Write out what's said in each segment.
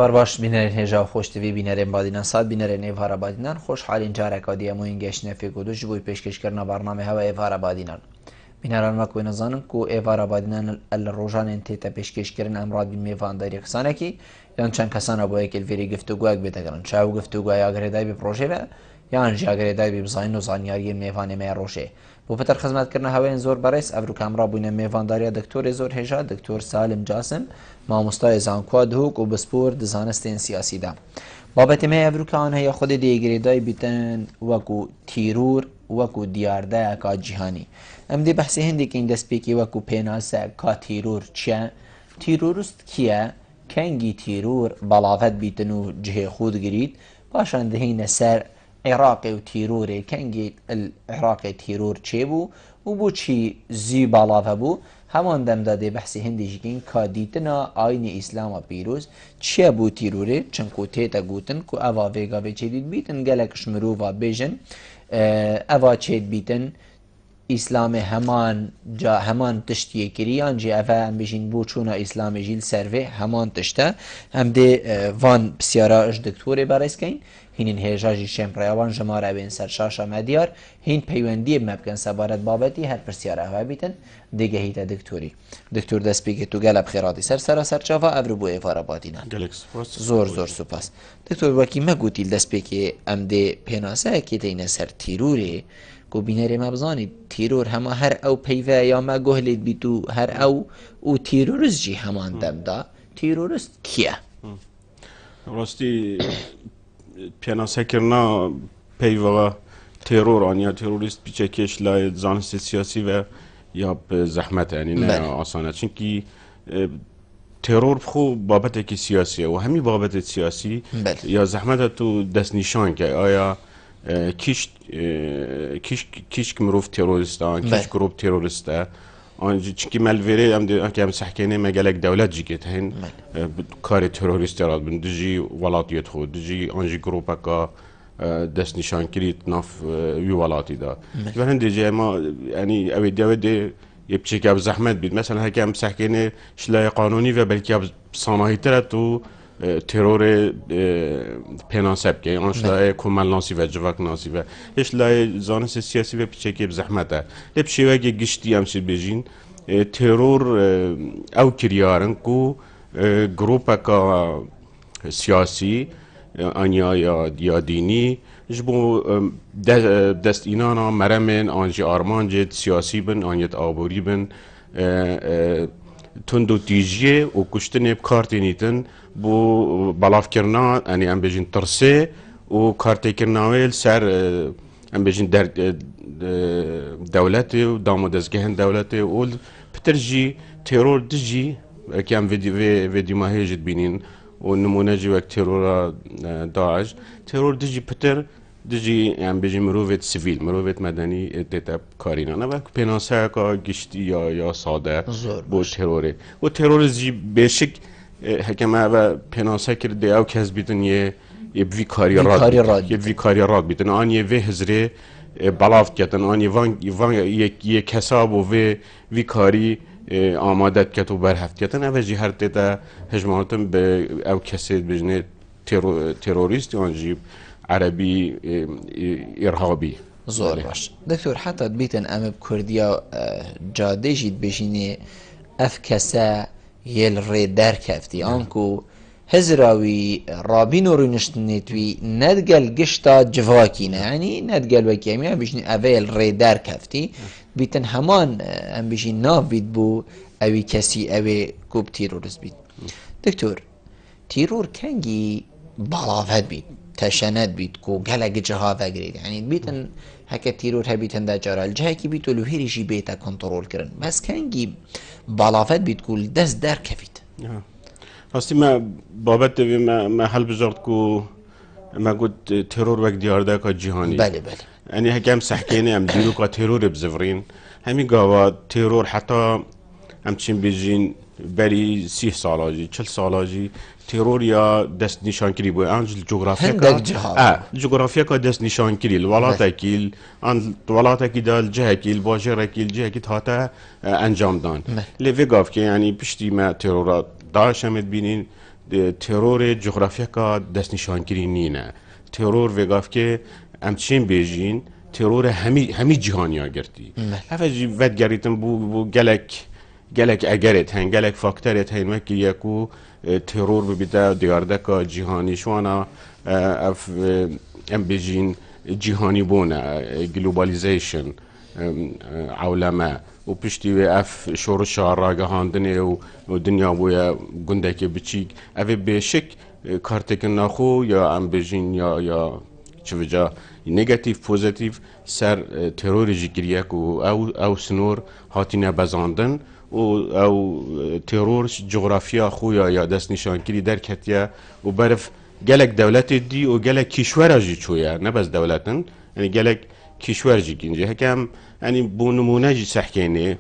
سپار باش بینەرێن هێژا و خۆشتوی بینەرێن بادینان سات بینەرێن ئێڤارە بادینان خۆشحالین جارێکا دیەموین گەشتنە فێکۆدوش بووی پێشکەشکردنە بەرنامەی هەوە ئێڤارە بادینان بینەران مەکوی نەزانن کو ئێڤارە بادینان لە ڕۆژانێن تێتە پێشکەشکردن ئەمڕادی میێڤاندەری قسانێکی یان چەند کەسانە بۆ یەکێ الڤێری گفتوگویەک بێتەگەڵن چاو گفتوگوای ئاگرێدای بێ پرۆژێرە یان ژاگرێدای بێ بزانین و زانیاریە میێڤانێمەیە ڕۆژێ بۆ پەتەر خزمەتکردنە هەوەیان زۆر بەڕێز ئەڤروو کامرا بووینە میێڤانداریە دکتۆرێ زۆر هێژا دکتۆر سالم جاسم مامۆستای زانکوا دهوک و بسپور دزانستێن سیاسیدا بابەتێمە ئەڤرووکان هەیە خودێ دێگرێدای بیتن وەکو تیرور وەکو دیاردەیەکا جیهانی ئەم دێ بەحسی هەندێکین دەستپێکی وەکو پێناسە کا تیرور چییە تیرورست کییە کەنگی تیرور بەڵاڤەت بیتن و جهێ خود گریت پاشان دەهینە سەر عێراقی و تیرورێ کەنگی عێراقی تیرور چێ بوو و بۆچی زی باڵاڤە بوو هەمان دەمدا دێ بەحسی هەندێکین کا دیتنە ئاینی ئیسلامە پیرۆز چییە بوو تیرورێ چنکو تێتە گوتن کو ئەوا vێگاوێ چێدیت بیتن گەلێکش مرۆڤ بێژن ئەوا چێت بیتن ئیسلامێ هەمان تشتیەکریان جێ ئەڤە ئەم بێژین بۆ چوونە ئیسلامی ژیل سەرڤێ هەمان تشتە ئەم دێ وان پرسیارەش دکتۆرێ بەڕێزکەین هینین هێژاژی شێمپڕیاوان ژمارە بێن سەر شاشە مەدیار هین پەیوەندیە مەبکەن سەبارەت بابەتی هەر پرسیارە هەوا بیتن دێگەهیتە دکتۆری دکتۆر دەستپێکێت و گەلە بخێڕاتی سەرسەرە سەرچاوە ئەڤروو بۆ ئێڤارە بادینان زۆر سوپاس دکتۆر وەکی مەگوتی دەستپێکێ ئەم دێ پێناسەیەکی دەینە سەر تیرورێ کو بینەرێ مە بزانیت تیرۆر هەما هەر ئەو پەیڤە یامە گۆهلێت بیت و هەر ئەو و تیرۆرستجی هەمان دەمدا تیرۆرست کییە ڕاستی پێناسەکردنا پەیڤەوە تێرۆر ئەنیا تێرۆریست پیچەکێش لای زانستی سیاسی و یا زەحمەتە ینی نە ئاسانە چونکی تێرۆر بخۆ بابەتێکی سیاسیە و هەمی بابەتێک سیاسی یا زەحمەتە تو دەستنیشانکە ئایا کیشک مرۆڤ تێرۆریستە کیش گرۆپ تێرۆریستە چونکی مەلڤێرێ ئەم سەحکێنێ مەگەلێک دەولەت جیگێت هەن کاری تێرۆریستی ڕات بن دژی وڵاتیەت خۆ دژی ئەنجی گرۆپەکە دەستنیشانکریت ناف وی وڵاتیدا هەندێک ئەمە ینی ئەوێ دەوێت دێ یە بچێکە زەحمەت بیت مەسەن هەکە ئەم سەحکێنێ شلای قانونی و بەلکی ساناهیترە و تێرۆرێ پێناسە بکەی ئەن شلای کۆمەلناسی و جڤاکناسی و هێش لای زانستی سیاسی و بچێکی زەحمەتە لێ پشێوەکێ گشتی ئەمسی بێژین تێرۆر ئەو کریارن و گرۆپەکە سیاسی ئەنیا یا دینی ji bo destînana meremên an jî armancê siyasî bin an yet aborî bin tund û tîjiyê û kuştinê kartên îtin bo belavkirina enê em bêjin tirsê û kartêkirina wê li ser em bêjin dewletê û damodezgehên dewletê û pitir jî têror dijî wekî em vê dîmahê jî dibînîn û nimûne jî wek têrora Daeş têror dijî pitir dijî em bêjin mirovê sivîl mirovê medenî tête karînan ev pênaseyeka giştî ya sade bo têrorê û têrorist jî bêşik hekeme ev pênase kir dê ew kes bîtin yê vî kariya rad bîtin aniyê vê hizrê belav ketin anî van yê kesab û vê karî amadet ket û berhev ketin ev jî her tête hejmartin bi ew kesê bêjinê terörist yan jî عربی ئێرهابی زۆر باش دکتۆر حتا بیتن ئەمە کوردیا جادێژیت بژینێ ئەف کەسە یێل ڕێ دەرکەفتی ئانکو هەزراوی ڕابین و ڕوونشتنێتوی نەدگەل گشتا جڤاکینە ینی نەدگەل وەکیێمیان بژنی ئەڤێل ڕێ دەرکەفتی بیتن هەمان ئەم بژین نابیت بوو ئەوی کەسی ئەوێ کوب تیرۆریست بیت دکتۆر تیرۆر کەنگی بەڵاڤەت بیت تەشەنەت بیت و گەلێک جەها vegirêt ینی بیتن هەکە تیرۆر هەبیتن دا جارە جهەکی بیت و لوهێریژی بێتە کۆنتڕۆلکردن بەس کەنگی بەڵاڤەت بیت و دەست دەرکەویت ڕاستی me babet devê me helbijart ku me got teror wek diyardeka cîhanî enê heke em sehkênê em dîroka terorê bizivîn hemî gava teror heta em çîn bêjîn berî 30 sala jî 40 sala jî teror ya destnîşankirî bûye an ji coğrafyeka destnîşankirî li welatekî an welatekî de li cihekî li bajêrekî li cihekî hate encam dan lê vê gavkê yanî piştî me terora Daeş em ê bînîn ترور جغرافیکا دست نشانگیری نینه ترور وگاف که امچین بیجین ترور همی جهانیا گرتی هفه جی ود گریتن بو گلک اگرت هن گلک فاکترت هن وکی یکو ترور ببیده دیاردکا جهانی شوانا اف ام بیجین جهانی بونه گلوبالیزیشن عولمه و پشتی و اف شورش راگه هاندنه و دنیا بویا گنده که بچیک اوه بشک کارتکن نخو یا ام بیجین یا چه وجه نگاتیو پوزیتیو سر ترور جگریه که او سنور هاتینه بزاندن او ترور جغرافیا خویا یا دست نشانگیری درکتیه و برف گلک دولت دی و گلک کشور جی چویا نه بس دولتن یعنی گلک کشور جی گنجه هکم یعنی بو نمونه جی سحکینه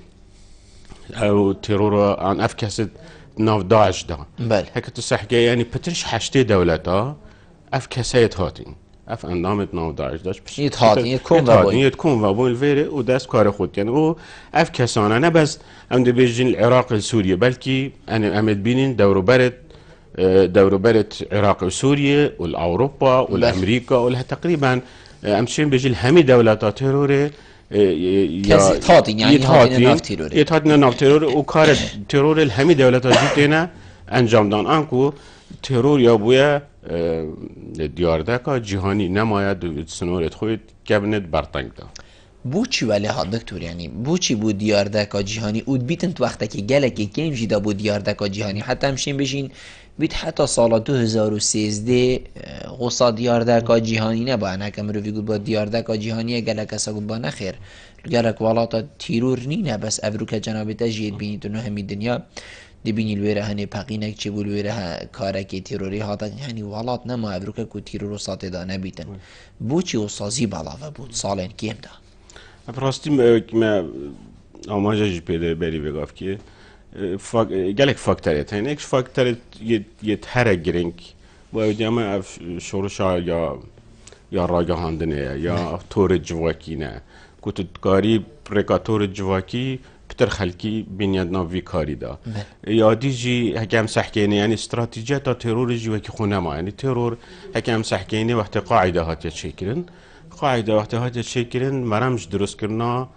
او ترور آن افکست ناف داعش دا بله هکتو سحکه یعنی پترش 8 دولتا افکسایت هاتین اف اندامت ناو داعش داشت يتكون وابون الفيري وداس كار خود يعني او اف كسانه انا بس ام بيجين العراق لسوريا بلكي انا امد بينين دورو برت العراق وسوريا والاوروبا والامريكا ولها تقريبا امشين بيجي الهمي دولات تيروري يتهاطين يعني يتهاطين ناف تيرور وكار تيرور الهمي دولات جيتنا انجام دان انكو ترور یا بویا دیاردکا جهانی نماید سنورت خود کبنت برتنگ دا بو چی ولی ها دکتور یعنی بو چی بو دیاردکا جهانی اود بیتن تو وقتا که گلکی کم جیدا بو دیاردکا جهانی حتی همشین بشین بیت حتی سال 2013 غصا دیاردکا جهانی نبا انا که مروفی گود با دیاردکا جهانی گلک اسا گود با نخیر گلک والاتا تیرور نینه بس افروکا جنابتا جید بینی تو همی دنیا دبینی الویره هنی پقینک چه بول ویره کارکی تیروری هاتن یعنی ولات نما افروکا کو تیرور ساته دا نبیتن بو چی و سازی بالا بود سالن کیم دا براستی ما آماجه جی پیده بری بگاف که گلک فاکتریت هن ایکش فاکتریت یه تره گرنگ باید همه شورشا یا راگه هاندنه یا تور جواکی نه کتودکاری پرکاتور جواکی پتر خلکی بنیاد ناوی کاری دا یادی جی هکم سحکینه یعنی استراتیجیه تا ترور جی وکی خونه ما یعنی ترور هکم سحکینه وقت قاعده هات یتشکرن قاعده وقت هات یتشکرن مرمج درست کرنا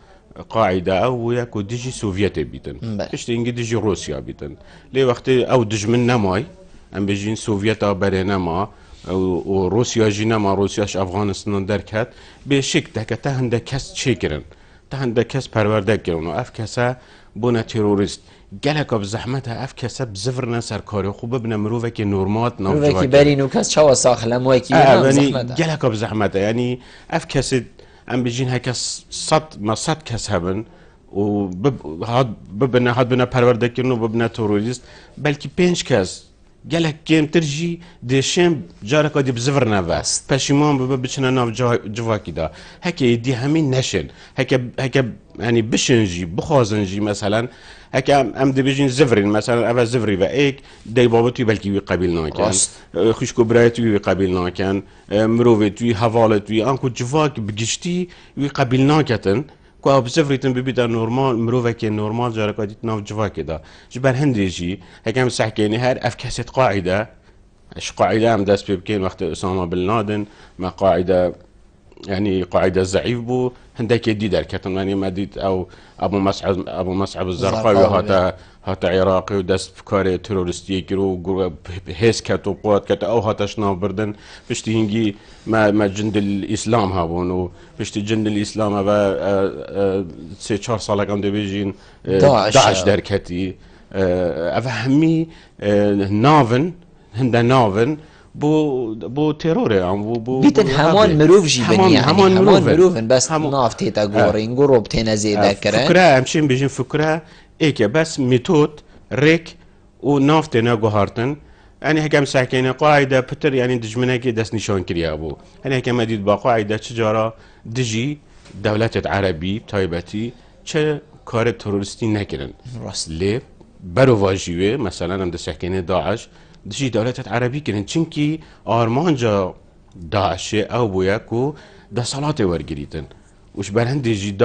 قاعده او یک و دیجی سوویت بیتن اشت اینگه دیجی روسیا بیتن لی وقت او دجمن نمای ام بجین سوویت بره نما و روسیا جی نما روسیاش افغانستان درکت به شک دکته هنده کس چکرن تهنده کس پرورده کرد و اف کسا بونه تروریست گلک اب زحمت اف کسا بزفر نسر کاری خوب ببینه مروفه که نورمات نام مروفه که بری نو کس چوا ساخلم و نام زحمت گلک اب زحمت یعنی اف کسی ام بجین هکس صد کس هبن و ببینه هاد بینه پرورده کرد و ببینه تروریست بلکه 5 کس گلک کم ترجی دیشم جاره کادی بزفر نواست پشیمان بچنه ناف جواکی دا هکی دی همین نشن هکی یعنی بشنجی بخوازنجی مثلا هکی ام دی بجین زفرین مثلا اول زفری و ایک دی بابتوی بلکی وی قبیل ناکن خوشکو برایتوی وی قبیل ناکن مروویتوی حوالتوی آنکو جواک بگشتی وی قبیل ناکتن که اب زفریتن ببیده نورمال مروفه که نورمال جاره کادیت ناف جواکی دا جبر هندی جی هکم سحکینی هر افکست قاعده اش قاعده هم دست ببکین وقت اسامه بن لادن ما قاعده يعني قاعده ضعيف بو هندك دي دركتن يعني ما ديت او ابو مصعب الزرقاوي هاتا عراقي ودست بكاري ترورستي كرو هيس كاتو قوات كات او هاتا شنو بردن بشتي هنجي ما جند الاسلام هابون وبشتي جند الاسلام هذا 3-4 سال كان بيجين داعش دركتي افهمي نافن هندا نافن بو تيرور يعني بو بيتن همان مروف جي بني يعني همان مروفن بس نافت تا غورين غروب تينا زيدا كره فكره همشين بيجين فكره ايك بس ميثود ريك ونافت نا غهارتن يعني هكام ساكنه قاعده بتر يعني دجمنك دس نشان كريا بو يعني هكام ديد با قاعده تجاره دجي دولت عربي تايبتي چه کار تروریستی نکردن راست لی برو واجیوه مثلا هم دسحکینه داعش دشی دولت عربی کردن چونکی آرمانجا داعش او بویا کو دسالات ورگریتن وش برهن دیجی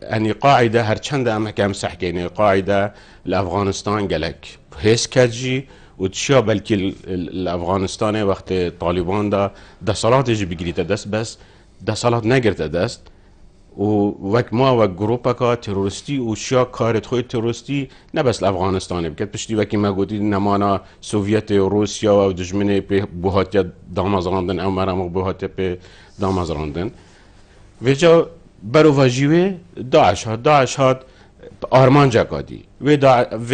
يعني قاعدة هرچند أما كم سحكيني قاعدة لأفغانستان قالك هيس كجي و چیا بلکه افغانستان وقت طالبان دا دسالاتش بگیریده دست بس دسالات نگرده دست و وک ما و گروپا که تروریستی و شیا کارت خوی تروریستی نه بس افغانستان بکرد پشتی وکی ما گویی نمانا سوویت و روسیا و دشمنی به بوهاتیا دامازراندن او مرام بوهاتیا به دامازراندن وجا برو واجیوه داعش هات آرمان جاکادی و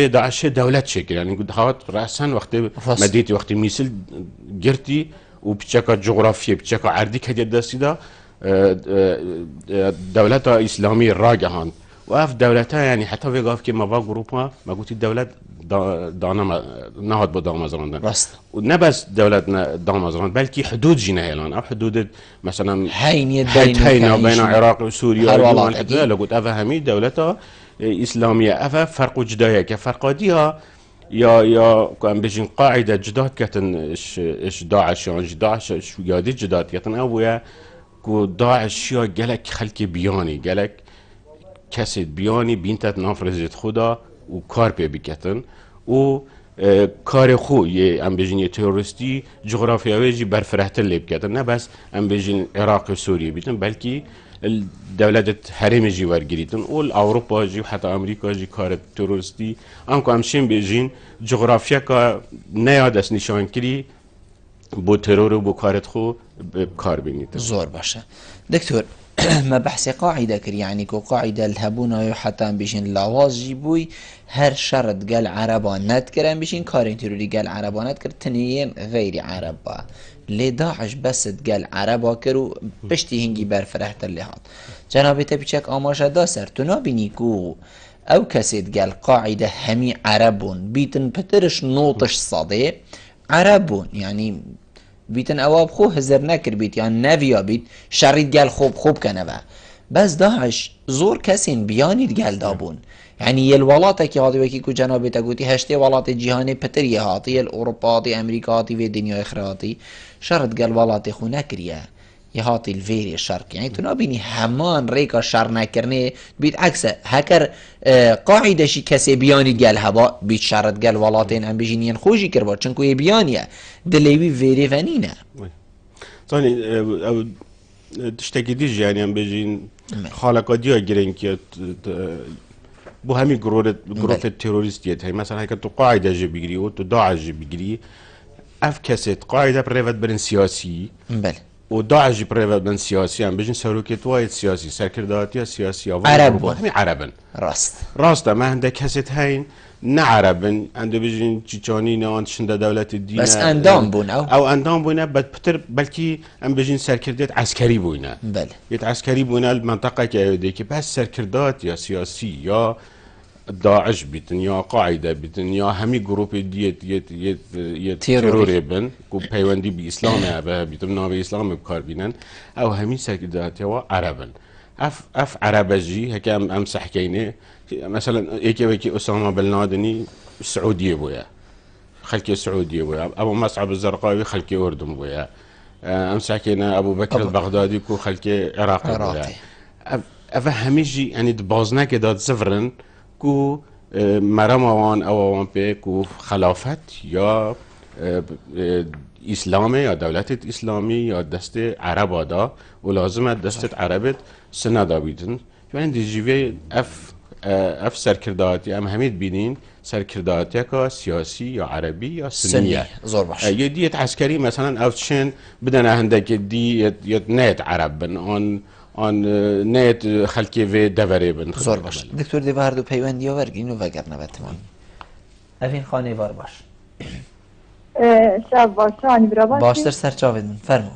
داعش دولت شکل یعنی گفت هات رأسا وقتی مدیتی وقتی میسل گرتی و بچکا جغرافی بچکا عردی که دستی دا دولت اسلامی راجهان و اف دولتها یعنی حتی وقاف که ما با گروپا ما گویی دولت دانا نهاد با دامازراندن و نه بس دولت دامازراند بلکه حدود جنه الان او حدود مثلا هینا بین عراق و سوریا لا قلت اف همي دولتها اسلاميه اف فرق جدايه كفرقادي ها یا كان بيجين قاعده جداد كتن اش داعش يعني داعش شو يادي جداد كتن او کو داعش یا گلک خلک بیانی گلک کسی بیانی بینتت نافرزید خدا و کار پی بکتن و کار خو یه ام بجین تروریستی جغرافیایی جی برفرهتر لیب کتن نه بس ام بجین عراق و سوریه بیتن بلکه دولت حریم جی ورگریتن اول اروپا جی و حتی امریکا جی کار تروریستی انکو همشین بجین جغرافیا که نیاد است نشان کری بو ترور و بو کارت خو کار بینید زور باشه دكتور ما بحث قاعدة كر يعني كو قاعدة الهبونا حتى بيشين لواز جيبوي هر شرط قال عربان نتكرن بيشين كارين تروري قال عربان نتكر تنين غير عربا لي داعش بس قال عربا كرو بشتي هنجي برفرحت اللي هات جنابي تبيشك آماشا دا سر تنابيني كو او كسيد قال قاعدة همي عربون بيتن بترش نوطش صادي عربون يعني بیتن اواب خو هزر نکر بیت یا نویا بیت شرید گل خوب کنه با بس داعش زور کسین بیانید گل دابون يعني يا الولايات كي هذه وكي كو جنابي تقولي هشتي ولايات الجهاني بتريا هاتي الاوروباتي امريكاتي في الدنيا اخراتي شرط قال ولايات خو نكريا يهاتي الفيري الشرق يعني تنابيني همان ريكا شر نكرني بيت عكسه هكر قاعده شي كسي بياني قال هبا بيت شرط قال ولاتين ام بيجينين خوجي كربا چنكو يبيانيه دليوي فيري فنينه ثاني او تشتكي ديج يعني ام بيجين خالقا ديا جرينكيت بو همي جروب التيروريستيات هي مثلا هيك تو قاعده جي بيجري و تو داعش جي بيجري اف كاسيت قاعده بريفت برن سياسي بله وداعش بريفت برن سياسي ام بيجن سلوكيات وايد سياسي سركرداتيه سياسيه عرب همي عربن راست ما عندك كاسيت هين نعربن عنده بيجين تشيتشاني نان شنده دولة الدين بس اندام بون او اندام بونه بلكي ام بيجين سركردات عسكري بونه بله يت عسكري بونه المنطقه كي بس سركردات يا سياسي يا داعش بيتن يا قاعده بيتن يا همي جروب ديت تيروري بن كو بيوندي باسلام ابا بيتم نوبي اسلام بكار بينن او همي سركردات يا عربن اف عربجي هيك امسح كينه مثلا هيك اسامه بن لادني السعوديه بويا خلكي السعوديه بويا ابو مصعب الزرقاوي خلكي اردن بويا امسح كينه ابو بكر البغدادي كو خلكي عراقي بويا افهميجي يعني دبازنا كده صفرن كو مرموان او بي كو خلافت یا اسلامي یا دولت اسلامي یا دست عرب آدا و لازم دست عربت سندا بیدن یعنی دیجیوی اف سرکرداتی هم همید بینین سرکرداتی که سیاسی یا عربی یا سنیه زور باش یه دیت عسکری مثلا اوتشن بدن هندک دی نت عرب بن آن نت خلکی و دوره بن زور باش دکتر دیواردو پیوندی آورگ اینو وگر نبتمان اوین خانه وار باش شب باشانی برا باشی باشتر سرچاوید من فرمو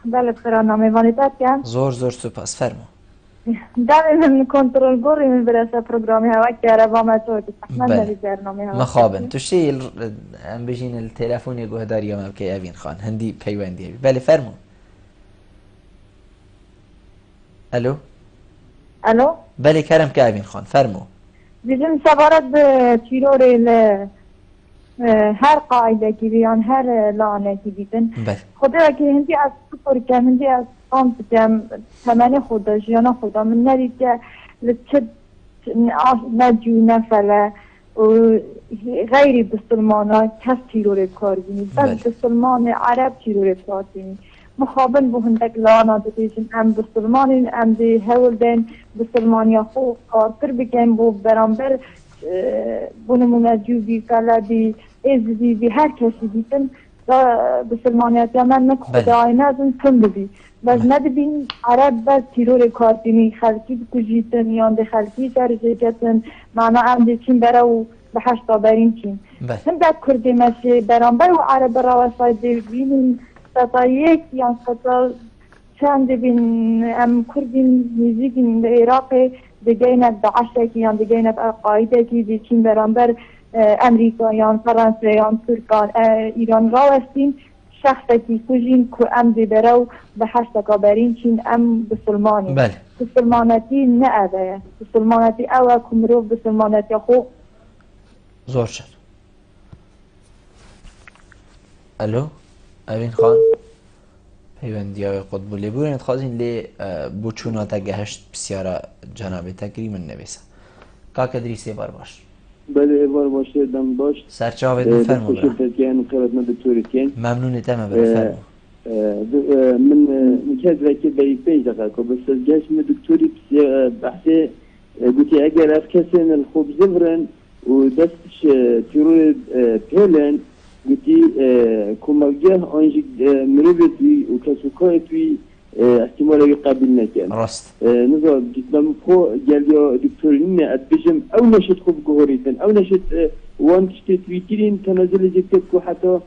بله برنامه وانیتت کن زور سپاس فرمو دائما من کنترل گوری من برسه پروگرامی هوا که عربا متوجه من داری برنامه هوا مخابن توشي ام بيجين التليفون يقول دار يوم كي ابين خان هندي بيوندي بله فرمو الو بله كرم كابين خان فرمو bizim سوارت به تیرور هر قاعده کی بیان هر لانه کی بیدن خدا که هندی از سپر که هندی از قام بدم ثمن خدا جیانا خدا من ندید که لچه نجو نفله غیر بسلمان کس تیرور کار بینید بس بسلمان عرب تیرور کار بینید مخابن بو هندک لانا دتیشن ام بسلمان ام دی هول دین بسلمانیا خو کارتر بگن بو برانبر بو نمونه جوبی کلابی ازدی بی هر کسی بیتن بسلمانیت یا من نک خدای نازن کم ببی بس ندبین عرب بس تیرور کار بینی خلکی بکجیتن یا ده خلکی درجه جتن معنا ام دی چین براو به حشتا برین چین هم داد کردی مشه برانبر و عرب رواسای دیوینین ستا یک یا ستا چند بین ام کردین موزیکین در عراق دیگه داعش کی یا دیگه القاعده کی دیگه برانبر امریکا یا فرانسه یا ترکان ایران راوستین شخصی کی کجین که ام دیبرو به حشتا برین چین ام بسلمانی بسلمانتی نه ابه بسلمانتی اوه کمرو بسلمانتی خو زور شد. الو اوین خان پیوندی های خود بولی بورند خوازین لی بوچونا تا گهشت بسیارا جنابه تکریمن نویسن که دریسی بار باش بله بار باشه دم باش سرچه ها بدون فرمو برا ممنون تمام برا فرمو من مكاد ذاكي بيبي دقاكو بس الجاش من دكتوري بحثي قلتي اگر افكسن الخوب زفرن ودستش تيرو بيلن قلتي كومالجاه انجي مروبتي وكاسوكايتي احتمال يقابلنا كان راست نظر قدام خو قال دكتورين ادبجم او نشط خوب جوهريتن او نشط وان تشتي تويترين تنزل جكتكو حتى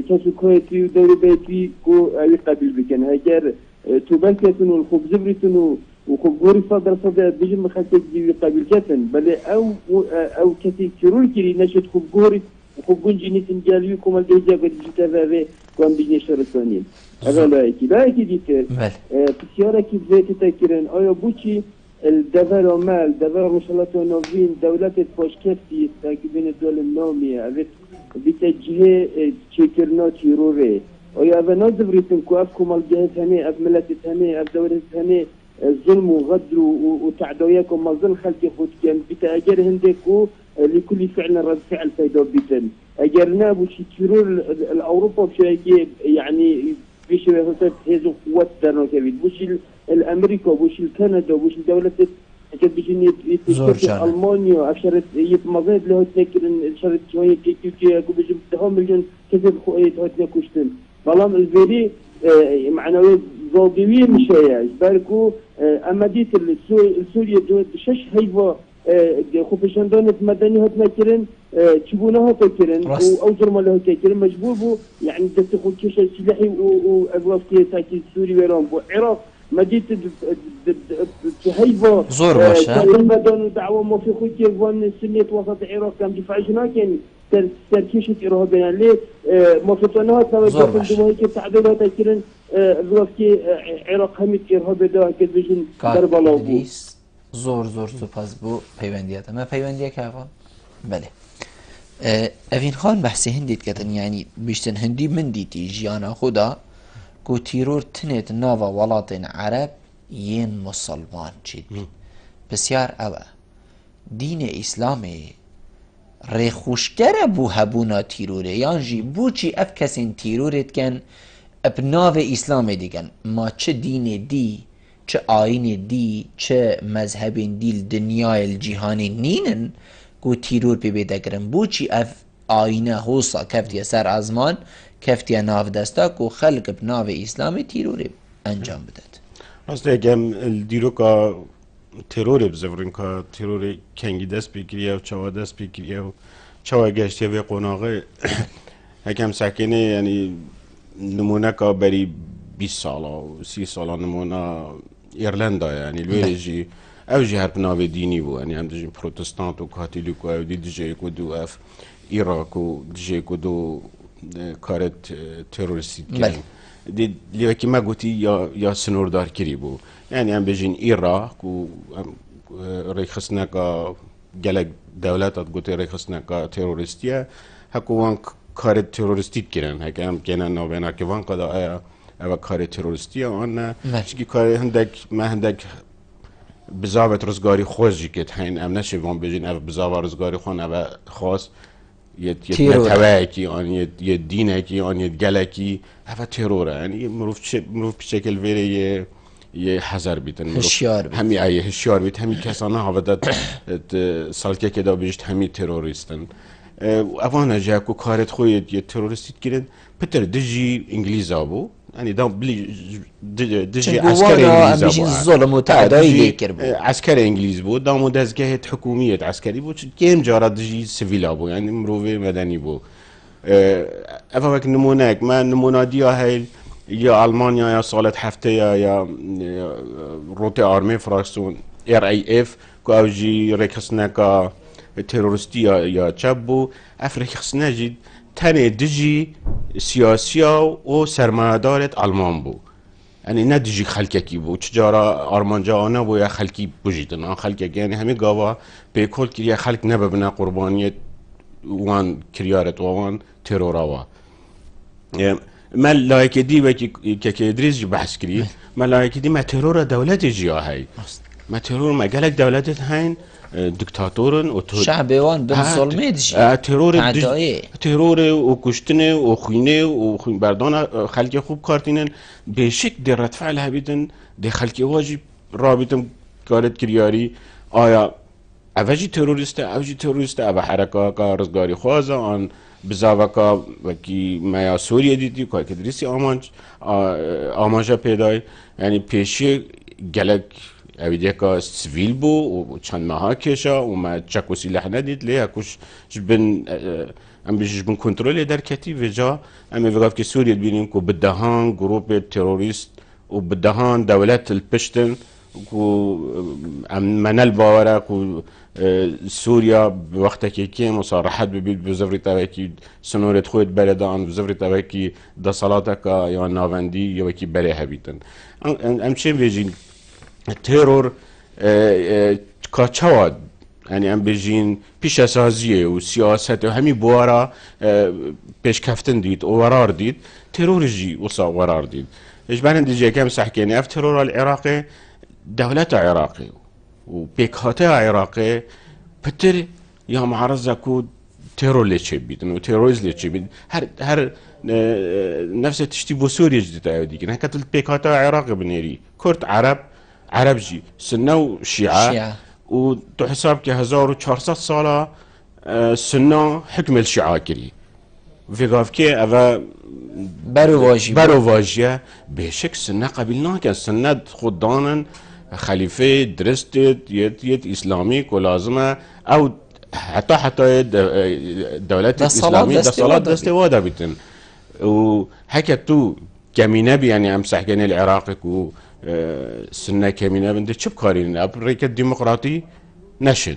كاسوكايتي ودوري بيتي كو يقابل بكن هاجر توبالكتن والخوب زبرتن وخوب جوري صدر بجم خاتك يقابل كتن بل او كتي كيرول كيري نشط خوب جوري وخوب جنجي تنجالي كوما جاجا قد جتابه كون بيجي شرطانين هذا لا ديتر بسيارة كيف زيت تاكرن آيا بوشي الدفر مال دفر مشالات نوفين دولات فاشكفتي تاكبين الدول النومية أبت بتجهه تشكرنا تيروري آيا أبا نادبريتن كو أفكم الجهة هني أب ملتت هني أب دولة هني الظلم وغدر وتعدوياكم مظل خلق خود كان بتأجر هندكو لكل فعل رد فعل فايدو بيتن أجرنا بوشي تيرور الأوروبا بشيء يعني بيش مثلا هذو قوات درنا كبير بوش الأمريكا بوش الكندا بوش الدولة أكيد بيجي يتكلم ألمانيا أشرت يتمضيد له تذكر أشرت شوية كي أكو بيجي 10 مليون كذب خويت هاتنا كشتن بلام الفيري معنوي ضاغوي مشايع باركو أمديت السوريا دول شش هيفا خوفشاندان مدني هاتنا كرن تشبونه هاتكرن أو جرم له هاتكرن مجبور بو يعني دستخو كيش سلاحي وأبواف كي ساكن سوري ويران بو عراق مديت تهيبا زور باشا مدن دعوة ما في خوتي وان سنة وسط العراق كان دفاع جناكين تركيش إرهاب يعني ليه ما في طنات نوجد دموعي كي تعديلات هاتكرن أبواف كي عراق هميت إرهاب ده كذبجن دربالو زور سپاس بو پیوندیت ما پیوندیه که افا بله اوین خان بحث هندید کتن یعنی بیشتن هندی من دیتی جیانا خدا کو تیرور تنت ناوا ولاتن عرب ین مسلمان چید بسیار اوه دین اسلامی ریخوشگر بو هبونا تیروره یعنی بو چی اف کسین تیرورت کن ابناو اسلام دیگن ما چه دین دی چه آین دی چه مذهب دی دنیای الجهانی نینن کو تیرور پی بیدگرن بو چی اف آینه حوصا کفتیا سر ازمان کفتیا ناف دستا کو خلق بناو اسلامی تیرور انجام بدد اصلا اگم دیرو که ترور بزورن که ترور کنگی دست بگیریه و چوا دست بگیریه و چوا گشتیه و قناغه اگم سکنه یعنی نمونه که بری 20 ساله و 30 ساله نمونه ایرلندا یعنی لویجی اوجی هر بناو دینی بو یعنی هم دیجی پروتستانت و کاتولیک و دیجی کدو اف عراق و دیجی کدو کارت تروریستی کن دی لیوکی ما گوتی یا سنوردار کری بو یعنی هم بیجین عراق و ریخسنا که گلک دولتات گوتی ریخسنا که تروریستیه هکو وان کارت تروریستیت کرن هک هم کنن نوینا که وان قدا او کار تروریستی آن نه چیزی کار هندک بزاوت رزگاری خوش جی که هین ام نشه وان بجین اف بزاو رزگاری خون اف خاص یه متوعه کی آن یه دینه کی آن یه گله کی اف تروره یعنی مروف بشکل ویره یه حذر بیتن همی ای هشیار بیت همی کسانه هاودت سالکه که دا بیشت همی تروریستن اوانه جا کو کارت خوید یه تروریستیت گیرن پتر دجی انگلیز آبو یعنی دا بلی دجی عسکر انگلیز آبو ظلم و تعدایی لیکر بود عسکر انگلیز بود دا مدزگهت حکومیت عسکری بود کم جارا دجی سویل آبو یعنی مروه مدنی بود افا وقت نمونهک من نمونه دیا هیل یا آلمانیا یا سالت هفته یا روت آرمی فرانسون RAF که اوجی رکسنه که تروریستی یا چبو افریقسنه جید تنه دجی سیاسیا و سرمایه‌دارت آلمان بو یعنی نه دجی خلکی کی بو چجارا آرمانجا آنها بو یا خلکی بوجیدن آن خلکی یعنی همه گاوا به کل که خلک نببنه قربانیت وان کریارت وان ترورا ما لایک دی و که ادریس بحث کری ما لایک دی ما ترور دولت جیا هی ما ترور ما گلک دولت هین دکتاتورن و شعب وان دم ظلمه دیش ترور و کشتنه و خینه و خین بردان خلق خوب کارتینن به شک در رد فعل هبیدن در خلق واجب رابطم کارت کریاری آیا اوجی تروریسته او حرکا کا رزگاری خوازه آن بزاوکا وکی مایا سوریه دیدی که دریسی آمانجا پیدای یعنی پیشی گلک اویدی که سویل بو و چند ماها کشا و ما چک و سلاح ندید لی اکوش جبن ام بیش جبن کنترل در کتی و جا ام وقف که سوریه بینیم که بدهان گروپ تروریست و بدهان دولت الپشتن کو منال باوره کو سوریا وقتی که مصارحت ببید بزوری تاوکی سنورت خود بلدان بزوری تاوکی دسالات کا یا ناوندی یا کی بره هبیتن ام چه بیجین ترور کاچواد یعنی ام بیجین پیش سازیه و سیاست و همی بوارا پیش کفتن دید و ورار دید ترور جی وصا ورار دید ايش بان دي كم سحكيني اف ترور العراقي دولة عراقي وبيكهات عراقي بتر يا معرضة كود تيرور اللي تشبيت انه تيروريز اللي تشبيت هر نفس تشتي بسوريا جديد عادي كنا كتل بيكهات عراقي بنيري كرد عرب جي سنة شيعة وتحساب ك 1400 سالة سنة حكم الشيعة كري في غافكي أفا برو واجية بشك سنة قبلنا كان سنة خدانا خليفة درستت يت إسلامي ولازمة أو حتى دولات الإسلامية صلاة دستوادا بيتن وهكا تو كمينة يعني أمسح كان العراق كو سنة كمينة بنت شو بكارين أمريكا الديمقراطي نشن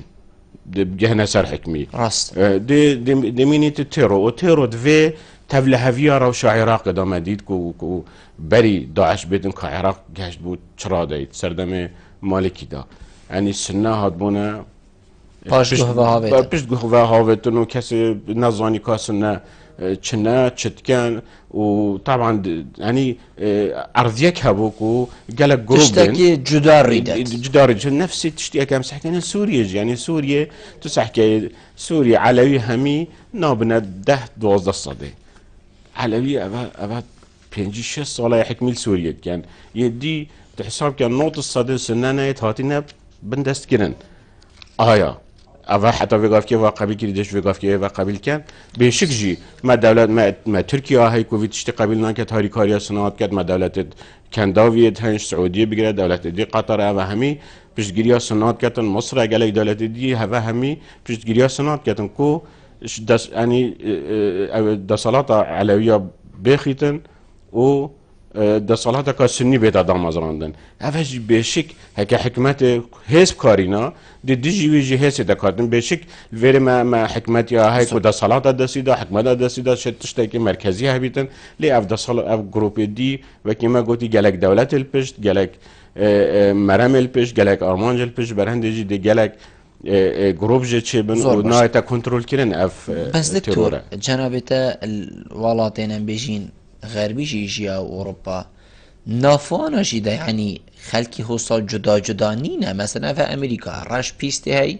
بجهنا سر حكمي راست دي مينيت التيرو دفي تبله هفيا روش عراق دام ديد كو بري داعش بيتن كعراق جهش بود چرا دايت سردم مالكي دا يعني السنة هادبونا پشت گوه هاوتن و کسی نزانی کاسنه چنه چتکن و طبعا يعني ارضيك هبوكو قالك جروب تشتكي جدار نفس تشتكي كم سحكي سوريا يعني سوريا تسحكي سوريا علوي همي نابنا 10-12 صدي علوي ابا 5-6 ساله يحكمل سوريا كان يدي تحساب كان نوت الصدي سنانه هاتينا بندست كرن آیا اول حتی وقاف که قبیل کردش وقاف که قبیل کن به شک جی ما دولت ما ترکیه های کووید تشتی قبیل نکرد هاری کاریا سنوات کرد ما دولت کنداویت هنش سعودیه بگیره دولت دی قطر و همی پیشگیری سنوات کردن مصر اگه دولت دی هوا همی پیشگیری سنوات کردن کو دس یعنی دسالات علویه بخیتن و دسالات که سنی بیت آدم ازراندن اولی بهشک هک حکمت حزب کارینا دیجی ویجی حزب دکاردن بهشک وری ما حکمت یا هک و دسالات دستیدا حکمت دستیدا شتشته که مرکزی هبیتن لی اف دسالات اف گروپ دی و کیما گویی گلک دولت الپشت گلک مرام الپشت گلک آرمانج الپشت برهندجی دی گلک گروپ جه بن و نایتا کنترل کردن اف بس دکتور جنابتا الولاتین بیجین غربی جیجیا و اروپا نافانشی ده یعنی خلکی هوسا جدا جدا نینه مثلا في امریکا رش پیسته هی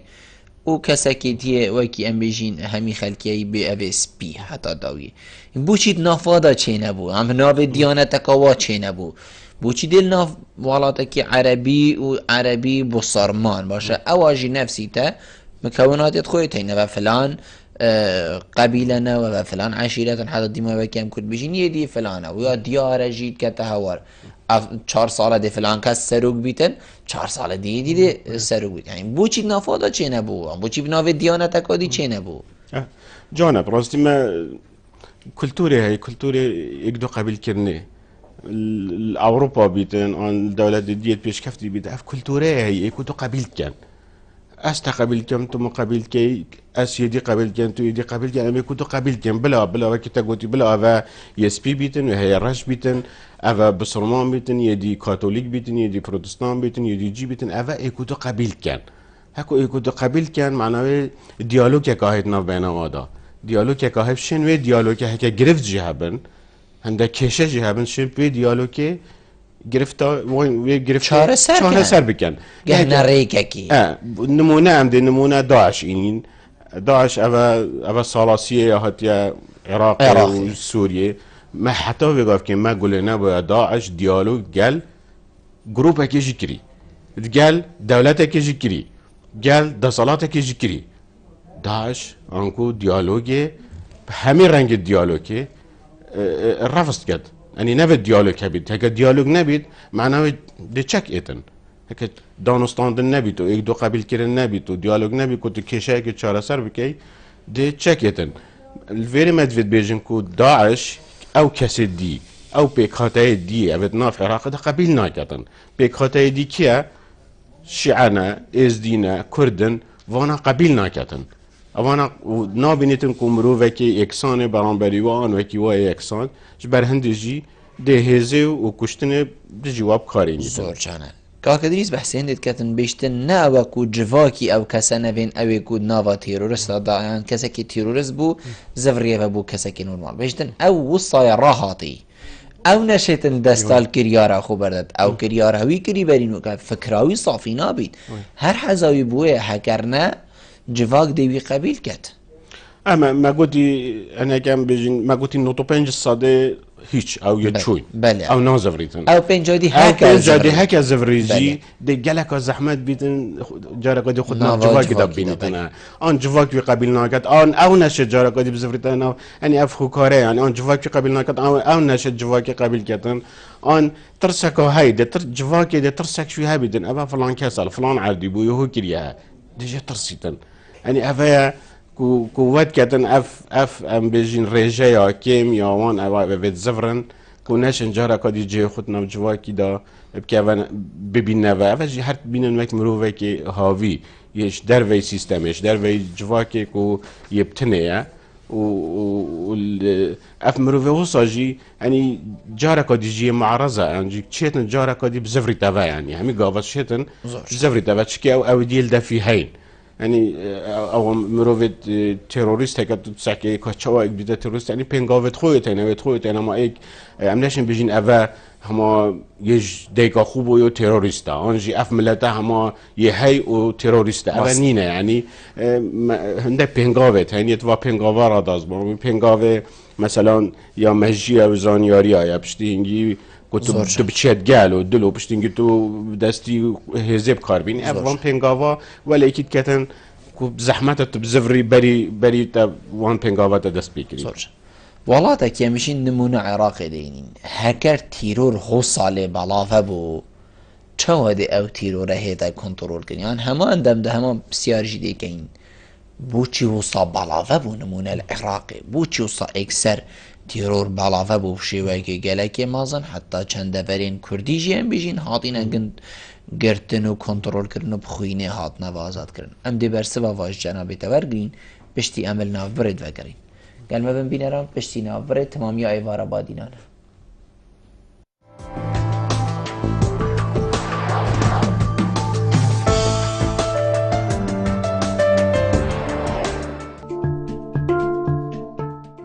او کسکی دیه وکی ام بیجین همی خلکی به اوه سپی حتی داوی بوچید نافادا چه نبو هم ناو دیانتکاوا چه نبو بوچی دل ناف والاتکی عربی و عربی بصرمان باشه اواجی نفسی تا مكونات خويتين وفلان قبيلنا وفلان عشيرة حتى ديما بكم كنت بيجين يدي فلانه ويا ديار جيت كتهور 4 سال دي فلان كاس سروق بيتن 4 سال دي سروق بيت يعني بوچی نافادا چه نبو بوچی بناو دیانتکا دی چه نبو جانب راستی ما كلتوري هي كلتوري يقدو قبيل كرني الاوروبا بيتن ان الدولة ديت بيش كفتي بيت اف كلتوري هي يكونوا قبيل كان أستا قبل كم تو مقابل كي أس يدي قبل كم تو يدي قبل كم أنا كنت قبل كم بلا وكتا قلت بلا أفا يسبي بيتن وهي رش بيتن أفا بسرمان بيتن يدي كاثوليك بيتن يدي بروتستان بيتن يدي جي بيتن أفا كنت قبل كم هكو كنت قبل كم معناه ديالوج كاهيت ناف بين هذا ديالوج كاهيف شن وي ديالوج هكا جرفت جهابن هندا كيشة جهابن شن وي ديالوج گرفتا چاره سر بکن گهنه ریککی نمونه هم ده نمونه داعش این داعش اوا سالاسیه یا حتی عراق و سوریه ما حتی بگاف که ما گله نباید داعش دیالوگ گل گروپ اکی جکری گل دولت اکی جکری گل دسالات اکی جکری داعش انکو دیالوگه همه رنگ دیالوگه رفض کرد يعني نبي ديالوج هبيت هكا ديالوج نبيت معناه دي تشك ايتن هكا دانستان نبيت و دو قبل كيرن نبيت و ديالوج نبي كنت كيشاي كي تشارا سر بكي دي تشك ايتن الفيري مدفيد بيجن كو داعش او كسي دي او بيكاتاي دي ابد ناف عراق ده قبيل ناكتن بيكاتاي دي كيا شيعنا ازدينا كردن وانا قبيل ناكتن اوانا نابینیتن که مروفکی اکسان برانبری وان وکی وای اکسان جبر هندجی ده هزه و کشتن جواب کاری نیتن زور چانه که دریز بحثین دید کتن بیشتن نه وکو جواکی او کسا نوین اوی کود ناوا تیرورست دایان کسا که تیرورست بو زفریه و بو کسا که نورمال بیشتن او وصای راحاتی او نشتن دستال کریارا خو بردد او کریاراوی کری برینو که فکراوی صافی نابید هر حزاوی بوه حکرنه جواك ديوي قبيل كات اما ما قلتي انا كان بيجين ما قلتي نوتو بنج الصادي هيش او يتشوي او نازفريتن او بنجادي هكا زفريجي دي جالك زحمت بيتن جارك دي خدنا جواك دبينتنا ان جواك قبيلنا كات ان او نش جارك دي بزفريتنا اني افخو كاري يعني ان جواك قبيلنا كات او نش جواك قبيل كاتن ان ترسكو هاي دي جواك دي ترسك شوي هابدن ابا فلان كسل فلان عادي بو يهو كريا ديجا ترسيتن يعني افيا كوات كاتن اف ام بيجين ريجيا كيم يا وان او بيت زفرن كوناش نجارا كادي جي خدنا بجواكي دا بكيفن ببينوا افجي هرت بينن مك مروفكي هاوي يش دروي سيستم يش دروي جواكي كو يبتنيا و اف مروفي وصاجي يعني جارا كادي جي معرضه يعني تشيتن جارا كادي بزفري تافا يعني همي قافش شيتن زفري تافا تشكي او ديل دا في هين يعني او مروفيت تيروريست هكا تساكي كاتشوا بيدا تيروريست يعني بينغافت خويت انا ما ايك امناشن بيجين افا هما يج ديكا خوبو يو تيروريستا انجي اف ملتا هما يهي او تيروريستا افا نينا يعني هنده بينغافت يعني يتوا بينغافا را داز برو بينغافي مثلا يا مهجي او زانياريا يا بشتي هنجي كنتو بتشات قالوا دلو بشتي تو دستي هزيب كاربين افوان بينغافا ولا اكيد كاتن بزحمته بزفري بري تا وان بينغافا تا دست بيكري والله تكيمشين نمونه عراقي دينين هكر تيرور هو صالي بلافه بو چو هده او تيروره هيدا كنترول كن يعني هما اندم ده هما بسيار جدي كين بوچي وصا بلافه بو نمونه العراقي بوچي وصا اكسر تيرور بلافه بو شوكي گلكي مازن حتى چند برين كردي جيان بيجين هاتين اگن گرتن و كنترول کرن و بخوينه هات نوازات کرن ام دي برسه و واج جنابي تورگرين بشتي عمل ناف برد وگرين قال ما بن بينرام بشتي ناف برد تمام يا ايوارا بادينان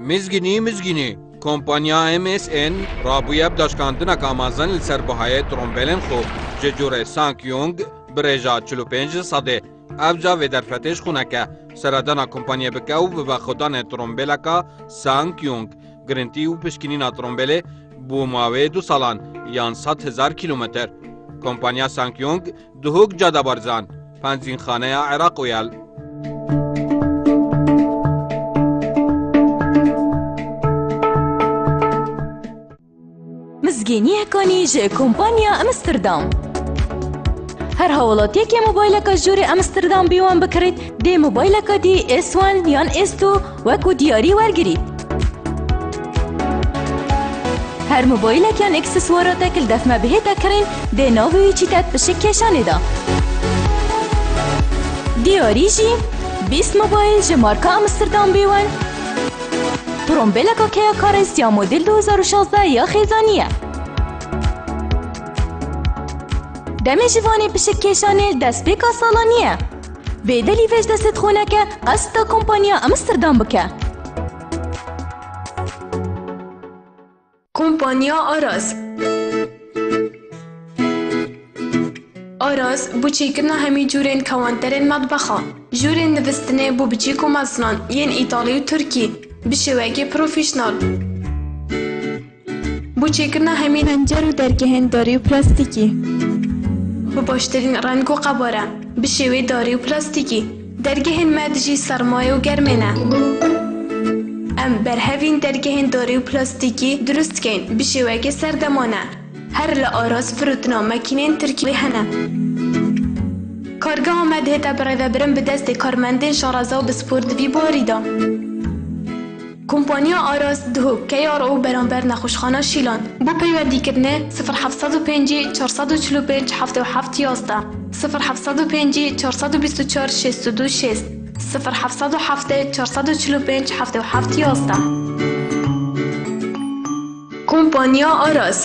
مزگینی کمپانیا MSN رابویه بداشکاندنا کامازن لسربهای ترومبلن خو ججور سانکیونگ برێژا 45 سەدێ ئەوجا وێ دەرفەتێش خونەکە سەردەنا کۆمپانیە بکە و ببە خۆدانێ ترۆمبێلەکە سانکیۆنگ گرنتی و پشکنینا ترۆمبێلێ بۆ ماوەیە 2 ساڵان یان 100,000 کیلومتر کۆمپانیا سانکیۆنگ دهۆک جادە بەرزان پەنجینخانەیە عێراق ویال مزگینیەکانی ji کۆمپانیا ئەمستردام هر هەوڵاتیەکی مۆبایلەکە ژووری ئەمستردام بیوان بکڕیت دێ مۆبایلەکە دی S1 یان S2 وەکو دیاری وەرگریت هەر مۆبایلێکیان ئەکسسواراتێک لە دەفمە بهێتە کڕین دێ ناوی چیتەت پشک کێشانێدا دیاری ژی 20 مۆبایل ji مارکە ئەمستردام بیوان ترۆمبێلەکە کەیە کارێست یا مۆدل 2016 یا خێزانیە دەمێ ژیوانی پشک کێشانێ دەستپێکا ساڵانیە بێدەلی vêj destê xûneke asta kompanya ئەمستردام بکە کۆمپانیا ئاراس ئاراس بۆ çêkirina hemî cûrên kewanterên medbexa jûrên nivîstinê bû biçîk û meznan yên îtalî û Tirkî bi şêwekê profîşnal bû çêkirina hemî pencer û dergehên darî û plastîkî bi baştirîn reng û qebare bi şêwê darî û plastîkî dergehên me dijî sermaye û germê ne em berhevîn dergehên darî û plastîkî durust dikein bi şêwekê serdemane her li Aras firotina makînên Tirkî hene kargeha me dihête birêvebirin bi destê karmendên şareza û bi spor di vî barî da کۆمپانیا ئاراس دهۆک کەیار û بەرامبەر nexweşxana Şîlan بۆ پەیوەندیکردنê 0705 445 77 11 0705 424 62 6 0707 445 77 11 کۆمپانیا ئاراس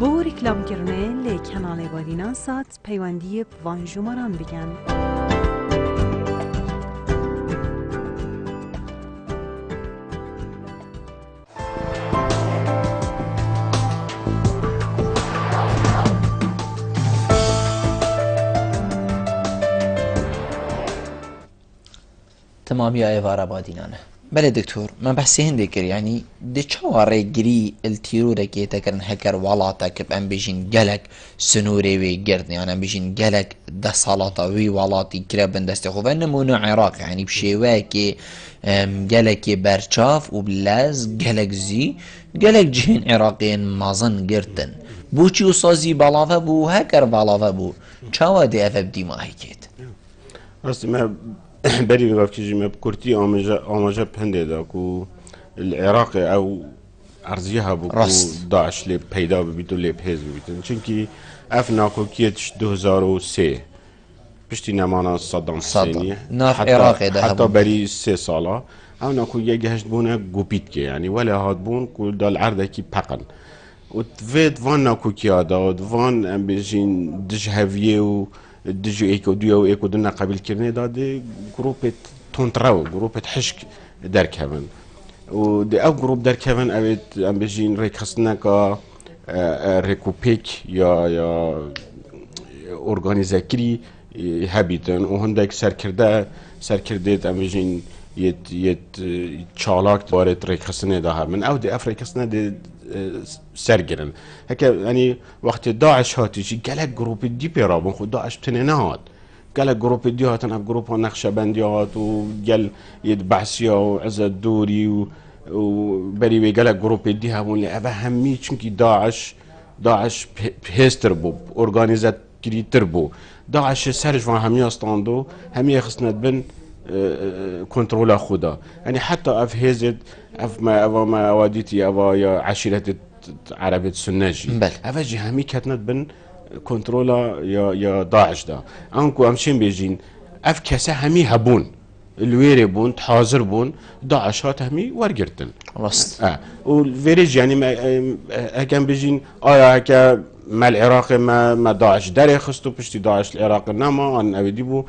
بۆ ریکلامکردنê lê kenalê Barînan Sat peywendiyê bi van jûmaran bikin. تمامی ئێوارە بادینانە بەێ دکتۆر من بەسی هەندێکرد ینی دە چاوە ڕێگری ئەلتیرۆرەکێتەکردن هەکەر وڵاتەکە ئەم بژین گەلک سنوورێ وێ گردیان ئەم بژین گەلک 10 ساڵاتەوەی وڵاتی کرا بندەستی خۆڤە نمونە عێراق ینی شێوەیەکێ گەلێکی بەرچاف و بلەز گەلک زی گەلک جهێن عێراقیên مەزن گرتن بۆچی و سازی بەڵاوە بوو هەکەر بەڵاوە بوو چاوە دێ ئەvە بدیماهیکێت بري بغافتي ما بكورتي أماجا بهندي كو العراق أو أرزيها بكو داعش لي بيدا ببيتو لي بهز ببيتو چونكي أفنا كو كيتش 2003 بشتي نمانا صدام حسيني حتى بري 3 سالا أو ناكو يجهشت بونا قوبيتكي يعني ولا هاد بون كو دال عرضة كي بقن وتفيد فان ناكو كيادا وتفان أم بيجين دجهفيو دجو ايكو ديو ايكو دنا قبل كرني دادي جروبة تونتراو جروبة حشك دار كمان ودي او جروب دار كمان اويت ام بيجين ريكسنا كا ريكوبيك يا اورغانيزاكري هابيتن وهندك سركردت ام بيجين يت چالاك بارت ريكسنا ده من او دي افريكسنا دي سرگرن هكا يعني وقت داعش هاتي قالك جروب دي بيرابون خو داعش تنينات قالك جروب دي هاتن جروب نقشبنديات وقال يدبعسيا وعز الدوري وبري قالك جروب دي هامون اللي ابا همي چونكي داعش بهستربو اورغانيزات كري تربو داعش سرج فان همي استاندو همي خصنا بن كنترولا خدا يعني حتى اف هيزت اف ما اواديتي افا يا عشيرة عربية السناجي افا جي همي كاتنت بن كنترولا يا داعش دا انكو امشين بيجين اف كاسا همي هبون الويري بون حاضر بون داعش هات همي ورقرتن راست والفيريج يعني ما هكان بيجين هكا ما العراق ما داعش داري خستو بشتي داعش العراق نما ان ابي ديبو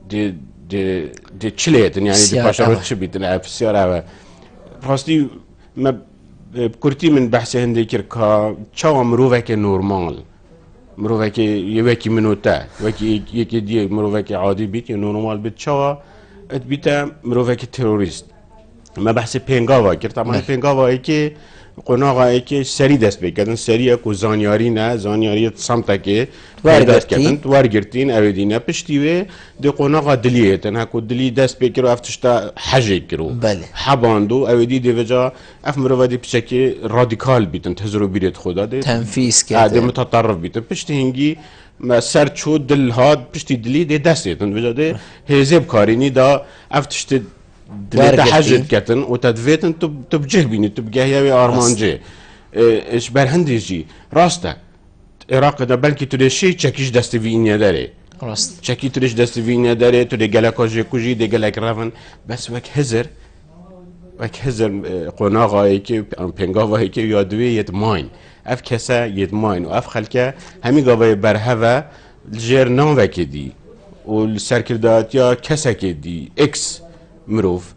دي تشليت يعني دي باشا شبيت في السياره راستي ما بكرتي من بحث هندي كركا تشاو مروفك نورمال مروفك يوكي منوتا وكي يكي دي مروفك عادي بيت نورمال بيت تشاو بيتا مروفك تيروريست ما بحث بينغاوا كر طبعا بينغاوا ايكي قناغا ايكي سري دست بكدن سري اكو زانياري نه زانياري سمتكي دست كدن ورگرتين اودينا پشتيوي دي قناغا دليتن هكو دلي دست بكرو افتشتا حاجه كرو حباندو اودي دي وجا اف مروادي بشكي راديكال بيتن تهزرو بيريت خدا دي تنفيذ كده دي متطرف بيتن پشتي ما سرچو دل هاد پشتی دلی دی دستیتن وجاده هزب کارینی دا افتشت دلی تحجد کتن و تدویتن تو بجه بینی تو بگه وی آرمانجه اش برهندیجی راسته عراق دا بلکی تو دیشی چکیش دستی وینیا داره راست چکی تو دیش دستی وینیا داره تو دی گلک آجه کجی دی گلک روان بس وک هزر قناغ هایی که پنگاو هایی که یادوی ید ماین اف کسا ید ماین و اف خلکه همی گاوی برهوه الجير نام وكدي والسركردات يا كسكدي اكس مروف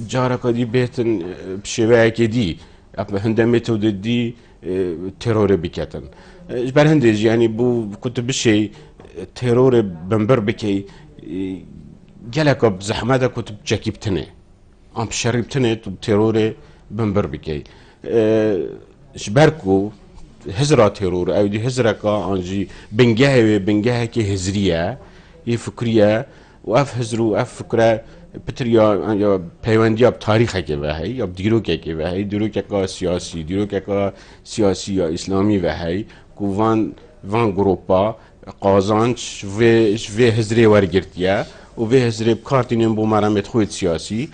جارك دي بيتن بشباك دي هندا ميثود دي تيرور بكتن جبر هندج يعني بو كنت بشي تيرور بنبر بكي جالك بزحمتك كنت بجاكي بتني ام بشري بتني تيرور بنبر بكي جبركو هزرا تيرور او دي هزركا انجي بنجاه كي هزريه يفكريه واف هزرو اف فكره بتريا يا بيونديا بتاريخ كي وهي يا ديروك كي وهي ديروك سياسي ديروك سياسي يا اسلامي وهي كوفان فان جروبا قازانش في هزري ورغرتيا وفي هزري بكارتين بو مرامت خويت سياسي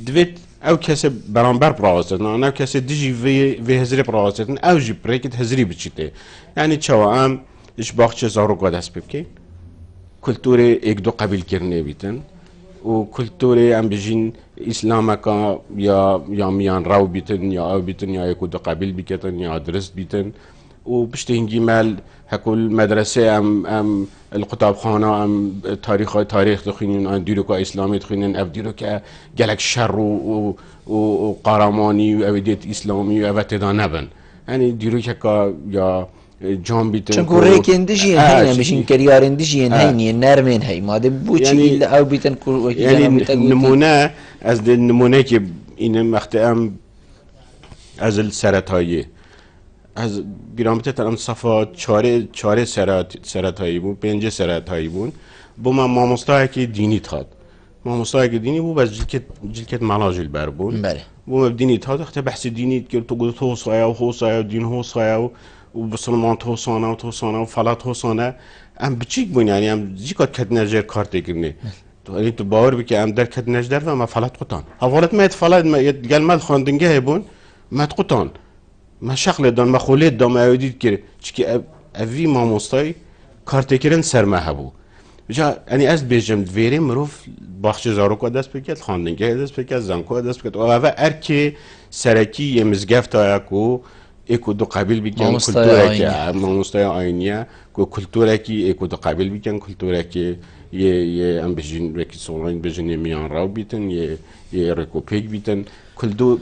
دويت او کسی برانبر پراستن نه کسی دیجی وی هزری پراستن او جی پریکت هزری بچیته یعنی چوا ام اش باخچه زارو قدس بکی کلتور یک دو قبیل کرنه بیتن و کلتور ام بجین اسلام کا یا میان راو بیتن یا او بیتن یا یک دو قبیل بیتن یا درست بیتن و بشتینگی مال هکول مدرسه ام القطاب خانه ام تاریخ تخینن ام دیروکا اسلامی تخینن اف دیروکا گلک شر و قارمانی و اویدیت اسلامی و اوتدا نبن یعنی دیروکا یا جان بیتن چون کوره کندیجی هنی میشین کریارندیجی هنی نرمین هی ماده بوچی او بیتن کور یعنی نمونه از نمونه که این مختم از السرطایی از بیرامت ام صفا چاره سرطایی بود 5 سرطایی بود با من ماموستایی که دینی تاد ماموستایی که دینی بود بس جلکت ملاجل بر بود بله با دینی تاد وقتی بحث دینی که تو گفت حوصایا و دین حوصایا و بسلمان حوصانه و فلات حوصانه ام بچیک بون یعنی ام زیکات کد نجار کارت کنه یعنی تو باور بکی ام در کد نجار و ما فلات قطان حوالت ما فلات ما قال ما خواندنگه بون ما قطان ما شغله دان ما خولید دام اودید که چی اوی ماموستای کارتکرن سرمه هبو بجا یعنی از بیجم دویری مروف باخچه زاروکا دست بکرد خواندنگه دست بکرد زنکو دست بکرد و اوه ارکی سرکی یه مزگفت آیکو ایکو دو قبیل بیکن کلتورکی ماموستای آینیه که کلتورکی ایکو دو قبیل بیکن کلتورکی یه ام بجین رکی سولین بجین میان راو بیتن یه رکو پیک بیتن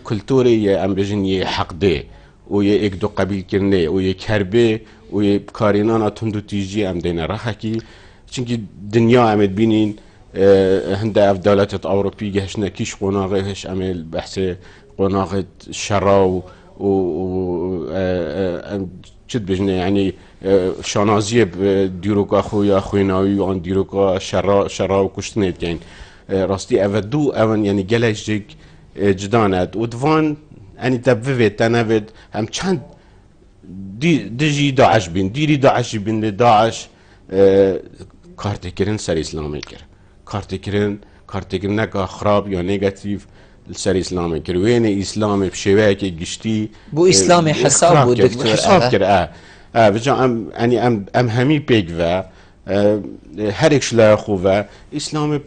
کلتوری یه ام بجین یه حق ده و یه یک دو قبیل کرنه و یه کربه و یه کارینان اتندو تیجی ام دینه رخکی چونکه دنیا امید بینین هنده اف دولت اوروپی گهشنه کیش قناغه هش عمل بحث قناغه شرا و چت بجنه یعنی شانازی دیروکا خویا خویناوی و آن دیروکا شرا و کشتنه کن راستی اودو اون یعنی گلش جگ جداند و دوان يعني تبفيت تنافد هم چند ديجي داعش بين ديري داعش بين لداعش كارتكرن سر اسلامي كر كارتكرن نكا خراب يا نيجاتيف سر اسلامي كر وين اسلامي بشواك گشتي بو اسلامي حساب دكتور حساب كر بجا ام يعني ام همي بيك و هر اكش لا خوفا اسلامي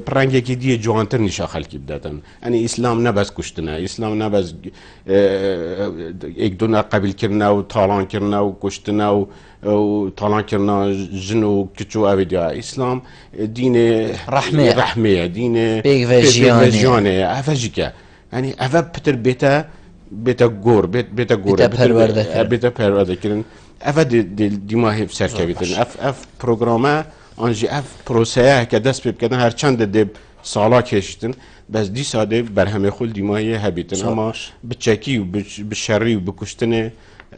پرنگێکی دیە جوانتر نیشا خەڵکی بداتن ئەنی ئیسلام نەبەس کوشتنە ئیسلام نەبەس ئێکدونا قەبیلکردنە و تاڵانکردنە و کوشتنە و تاڵانکردنە ژن و کچ و ئەوێدیا ئیسلام دینێ ڕەحمەیە دینێ ژیانەیە ئەڤەژیکە ئەنی ئەڤە پتر بێتە گۆر بێتە پەروەردەکردن ئەڤە دیماهێ سەرکەویتن ئەف پرۆگرامە ئەنجی ئەف پرۆسەیە کە دەست پێ بکەن هەرچەندە دێ ساڵا کێشتن بەس دیسادێ بەرهەمێ خول دیمایە هەبیتن ئەما بچەکی و بشەڕی و بکوشتنێ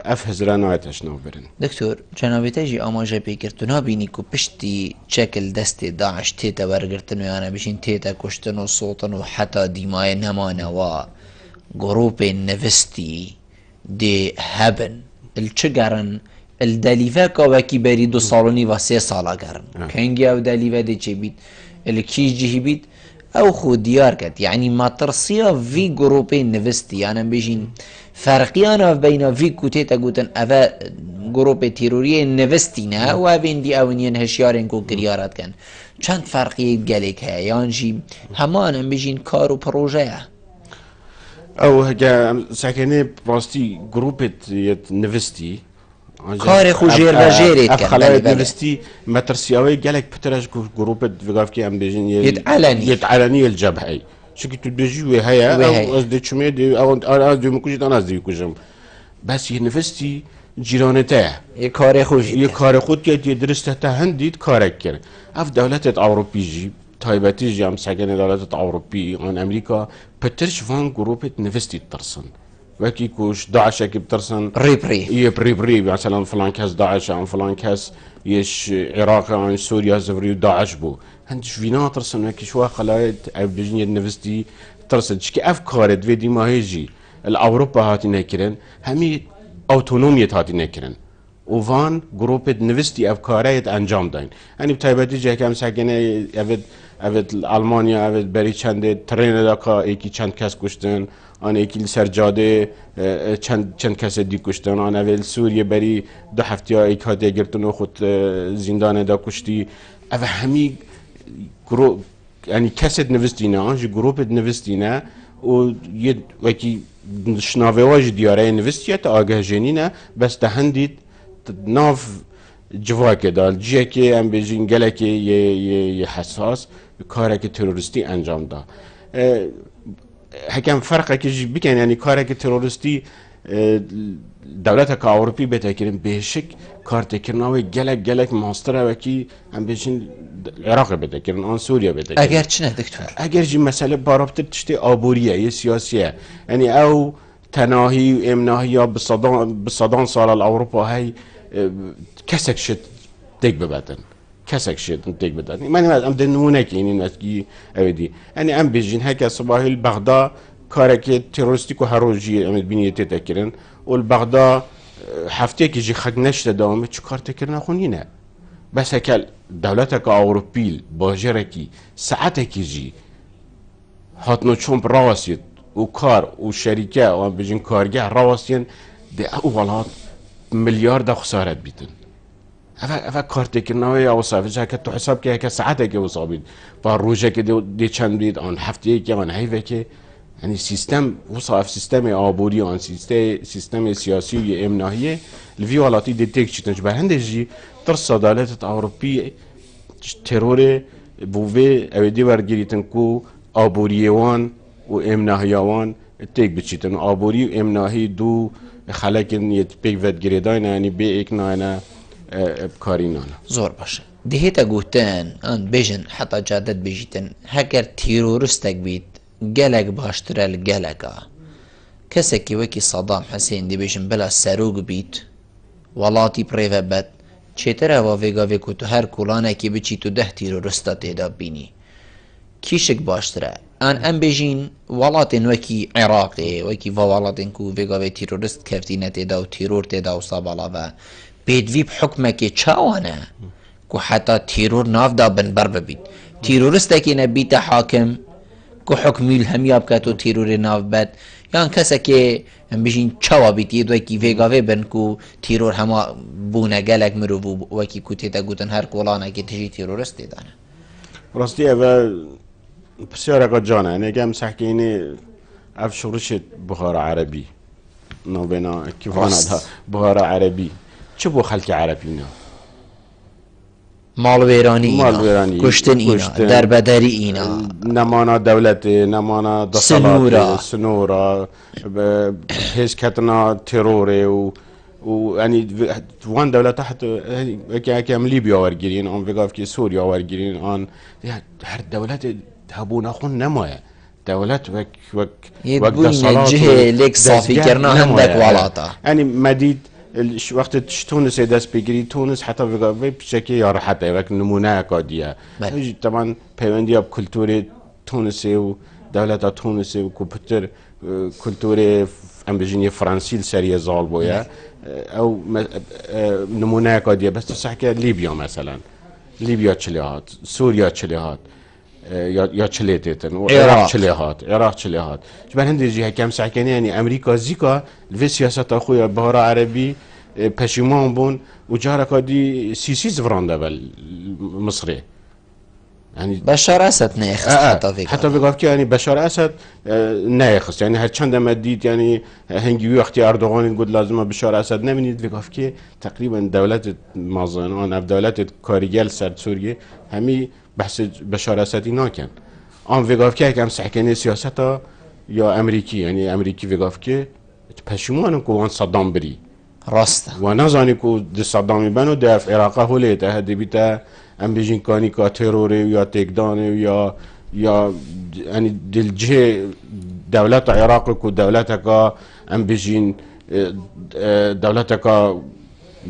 ئەف هەزرا نایەتەش ناو برن دکتۆر جەنابێتەژی ئاماژە پێکردو نابینی و پشتی چەکل دەستێ داعش تێتە وەرگرتن و یانە بژین تێتە کوشتن و سۆتن و حتا دیمایە نەمانەوە گڕۆپێن نەوستی دێ هەبن الچگەرن الدەلیڤە وەکی بەری 2 ساڵنی و 3 ساڵە گەرن کەنگی ئەو دەلیڤە دێچێ بیت الکیژی بیت ئەو خۆ دیار کرد یعنی ماترسیە ڤی گڕۆپەی نەوستی یانە بێژین فەرقیانە بینە ڤی کو تێتە گوتن ئەvە گڕۆپێ تیرۆریە نەوستینە و بێندی ئەونیان هەشیارێن و گریارەتکەن چەند فەرقیەت گەلێک هەیە یانژی هەمان ئەم بێژین کار و پرۆژەیە ئەو ساکەنێ ڕاستی گڕۆپێت نەوستی کارێ خو ژێر بە ژێرێت خەڵایەت نەوستی مەترسیاوەی گەلێک پترەش گڕۆپێت ڤگافکی ئەم بێژین یەتعەلەنی الجەبهەی چونکی تو دژی وێ هەیە ئەس دەچمێ دوێمەکوژیت ئەناز دیکوژم بەس یە نەوستی جیرانەتەیە یە کارێ خۆت کێت درستە تا هەندیت کارێک کرد ئەف دەولەتێت ئەوڕۆپیژی تایبەتیژی ئەم سەگەنێ دەولەتێت ئەوڕۆپی ئەن ئەمریکا پترش وان گڕۆپێت نەوستی ترسن وەکی کوش داعشێکی بترسن ڕێپڕی مثلا فلان کەس داعش ئەم فلان کەس یش عێراق ئەن سووریا زەوری و داعش بوو هەندیش وینا ترسن وەکی شوا خەلایەت ئەو بژنیە نەوستی ترسن چکە ئەف کارێت دوێ دیماهێژی ئەوروپا هاتی نەکردن هەمی ئۆتۆنۆمیەت هاتی نەکردن وڤان گڕۆپێت نوستی ئەف کارەیەت ئەنجام داین ئەنی تایبەتی جێکەم ساکەنە ئەوێت ئەلمانیا ئەوێت بەری چەندێت ترێنەداکا ئێکی چەند کەس کوشتن ئەنێکی سەر جادێ چەند کەسە دی کوشتن ئەن ئەوێت سووریە بەری 2 هەفتیا ئێک هاتێگرتن و خۆت زیندانێدا کوشتی ئەوە هەمی ینی کەسێت نوستینە ئەنجی گڕۆپێت نوستینە و وەکی شناوێواژی دیارەیە نوستیەتە ئاگەهژێنینە بەستە هەندیت ناو جوواکێدا جیەکێ ئەم بێژین گەلێکێ حەساس کارێکی تۆریستی ئەنجامدا هەکەم فەرقێکیژی بکەن ینی کارێکی تۆریستی دەولەتێکە ئەوڕۆپی بێتەکردن بێشک کارتێکردنەوەی گەلێک ماسترەوەکی ئەم بێژین عێراقی بێتەکردن ئەن سووریا بێت ئەگەر چنە دکتۆر ئەگەرژی مەسەلە بارابتر تشتێ ئابووریە یە سیاسیە ئەنی ئەو تەناهی و ئێمناهیە بسەدان ساڵە ئەوروپا هەی کەسێک شت تێک ببەتن کەسێک شێت تێک بدەن من ئەم نمونەکەینی نەسکی ئەوێدی ئەنی ئەم بێژین هەکە سباهیل بەغدا کارێکی تێرۆریستی و هەڕۆژی ئەمێت بینیە تێتەکردن و بەغدا هەفتێکیژی خەک نەشتە داوامێت چ کارتێکردن خۆنینە بەس هەکە دەولەتێکە ئەوروپیل باژێرێکی سەعەتێکیژی هاتنۆ چۆمپ ڕاوەسیت و کار و شەریکە و بژین کارگە ڕاوەستیان دێ ئەو وڵات ملیاردە خسارەت بیتن ئەvە کارتێکردنەوەی ئەوساافجاکە تو حسابکە سەعەتێکی وسابیت با ڕۆژێکی دێ چەند بیت ئەن هەفتەیەکی ئەوان هەیڤێکێ ئەنی سیستەم وساف سیستەمی ئابووری ئەن سیستەمی سیاسی و ئێمناهیە لڤی وڵاتی دێ تێکچیتنش بە هەندێژی ترسە دەولەتت ئەوڕۆپی تێرۆرێ بووێ ئەوێ دێ وەرگریتن و ئابووریێوان و ئێمناهیاوان تێک بچیتن ئابووری و ئێمناهی دوو خەلەکن پێک ڤەتگرێداینە ینی بێ ئێک نایەنە بکارینانە زۆر باشە دەهێتە گوتن ئەن بێژن حتا جادت بێژیتن هەگەر تیرۆریستێک بیت گەلێک باشترە لە گەلەکە کەسێکی وەکی سەدام حەسێن دەبێژن بەلا سەرۆک بیت وڵاتی پڕێڤە بەت چێتەرەوە ڤێگاڤێک و تو هەر کوڵانێکی بچیت و 10 تیرۆریستە تێدا بینی کیشک باشترە ئەم بێژین وڵاتێن وەکی عێراقێ وەکی وڵاتێن و ڤێگاڤێ تیرۆریست کەفتینە تێدا و تیرۆر تێدا و سابەڵاوە پێدوی حکومێکی چاوانە کو حتا تیرۆر نافدا بنبەر ببیت تیرۆریستێکی نەبیتە حاکم کو حکمیل هەمیا بکات و تیرۆری ناو بەت یان کەسێکێ ئەم بژین چاوا بیت یەدوەکی ڤێگاڤێ بن و تیرۆر هەما بوونە گەلێک مرۆڤ وەکی کو تێتە گوتن هەر کۆڵانێکی تژی تیرۆریست تێدانە راستی اوه بسیار اقا جانه یعنی اگه هم سحکینی اف شغلش بخار عربی نوبنا كيفانا بهارة عربي چه خلق عربي نه مال ويراني كشتن اینا دربدری اینا نمانا دولت نمانا دستالات سنورا هیچ کتنا ترور و يعني وان دولت تحت اكي ام ليبيا ورگيرين ان وقاف كي سوريا ورگيرين ان هر دولت هبونا خون نمايه دولت وك دستالات جهه ليك صافي كرنا عندك ولاطه يعني مديد وقت تونس دست بگیری تونس حتی بشكل یا راحت وقت نمونه قادیه طبعا پیوندی اب کلتور تونسی و دولت تونسی و کمپیوتر کلتور ام بجینی فرانسیل سری زال بویا او نمونه قادیه بس تسحكي ليبيا مثلا ليبيا چلیهات سوریا چلیهات یا چلیتن و عراق چلیهات جبر هندی جی کم سحکنی یعنی امریکا زیکا و سیاست خویا بهار عربی پشیمان بون و جارا کادی سی زفرانده بل مصری يعني بشار اسد ناخذ حتى بقاف كي يعني بشار اسد ناخذ يعني هالشند ما ديت يعني هنجي وقتي اردوغان يقول لازم بشار اسد نمنيد بقاف كي تقريبا دولة مازن اف دولة كاريجل سر سوريا همي بحث بشار اسد ناكن ان بقاف كي كم سحكني سياستا يا امريكي يعني امريكي بقاف كي پشیمان کو صدام بری راسته و نزانی کو د صدام بنو د عراق هولیت هدی بیت ام بیجین کانی کا ترور یا تکدان یا یعنی دلجه دولت عراق کو دولت کا ام بیجین دولت کا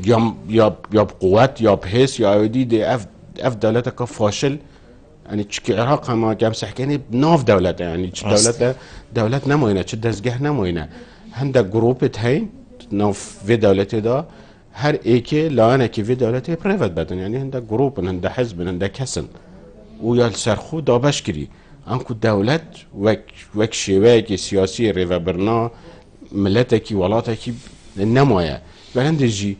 یا قوت یا بحث یا اودی د اف دولت کا فاشل يعني تشكي العراق ما كان سحكاني بناف دولت يعني دولت نموينه تش دزگه نموينه هنده جروبت هين ناف في دولتي دا هر ايكي لانا كي في دولتي بريفت بدن يعني هنده جروب هنده حزب هنده كسن ويا السرخو دا بشكري انكو دولت وك شواكي سياسي ريفا برنا ملتكي ولاتكي نمويه بهندجي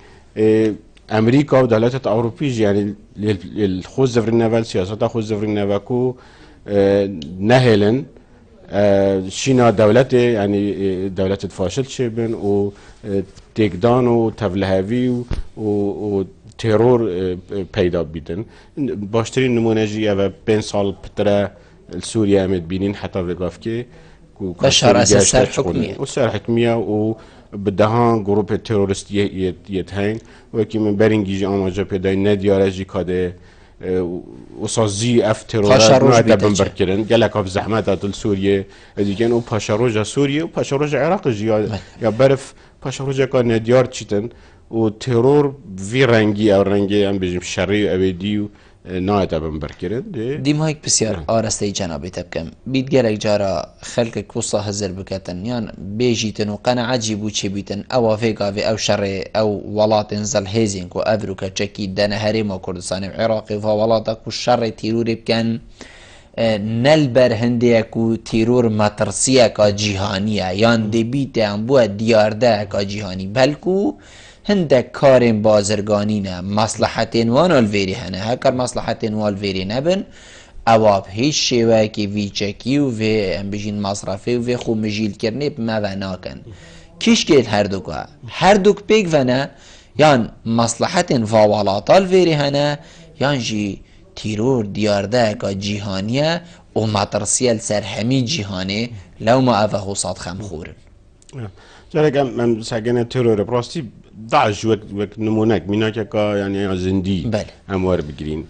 امريكا و دولت اوروبي يعني الخوز زفر النفال سياسات خوز زفر النفاكو نهلن شينا دولت يعني دولة فاشل شبن و تيكدان و تفلهوي و تيرور پیدا بیدن باشترین نمونجی و 5 سال پتره سوریا امد بینین حتی وقاف که بشار اساس سر حکمیه و سر حکمیه و بدهان گروپ تروریست یتهین و که من برینگیجی آماجا پیدای ندیاره جی کاده وصازي اف ترور ما دبن بركرن قالك اف زحمات سوريا ديجن و باشاروجا سوريا و باشاروجا عراق يا برف باشاروجا كان ديار تشتن و ترور في رنگي او رنگي ام بيجم شري ابدي و نا دبن بركرن دي مايك بسيار ارستي جنابي تبكم بيت جالك جارا خلقك قصه هزر بكتن يعني بيجيتن وقناعه جيبو تشبيتن او فيغا او شري او ولات انزل هيزينكو افروكا تشكي دنا هرم كردستان عراقي فولاتك والشر تيرور بكن نلبر هنديكو تيرور مترسيه كا جهانيه يعني دي بيت ام بو ديارده كا جهاني بلكو هندك كارم بازرگانينا مصلحتين وان الفيري هنا هكر مصلحتين والفيري نبن اواب هيش شواكي في تشكي وفي ام بيجين مصرفي وفي خو مجيل كرني بما وناكن كيش كيل هردوك بيك فنا يان مصلحتين فاولات الفيري هنا يان جي تيرور ديارده كا جيهانيه ومطرسيال سرهمي جيهاني لو ما افهو صاد خمخورن جالك من ساقنا ترور براستي داعش وك نمونك مناك كا يعني زندي اموار بگرين